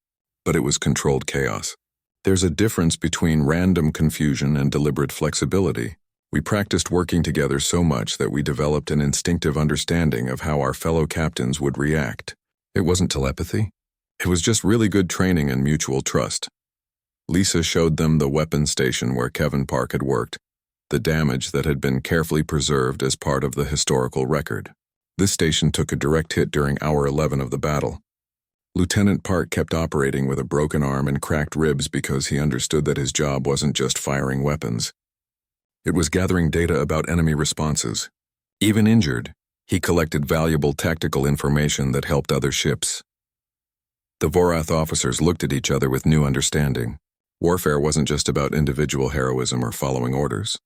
but it was controlled chaos. There's a difference between random confusion and deliberate flexibility. We practiced working together so much that we developed an instinctive understanding of how our fellow captains would react. It wasn't telepathy. It was just really good training and mutual trust. Lisa showed them the weapons station where Kevin Park had worked, the damage that had been carefully preserved as part of the historical record. This station took a direct hit during hour 11 of the battle. Lieutenant Park kept operating with a broken arm and cracked ribs because he understood that his job wasn't just firing weapons. It was gathering data about enemy responses. Even injured, he collected valuable tactical information that helped other ships. The Vorath officers looked at each other with new understanding. Warfare wasn't just about individual heroism or following orders.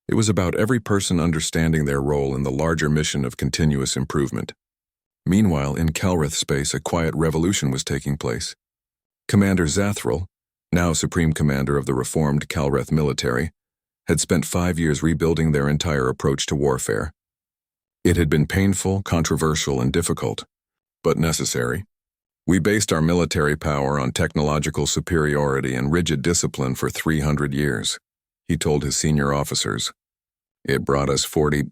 It was about every person understanding their role in the larger mission of continuous improvement. Meanwhile, in Calreth space, a quiet revolution was taking place. Commander Zathril, now Supreme Commander of the reformed Calreth military, had spent 5 years rebuilding their entire approach to warfare. It had been painful, controversial, and difficult, but necessary. We based our military power on technological superiority and rigid discipline for 300 years, he told his senior officers. It brought us 40,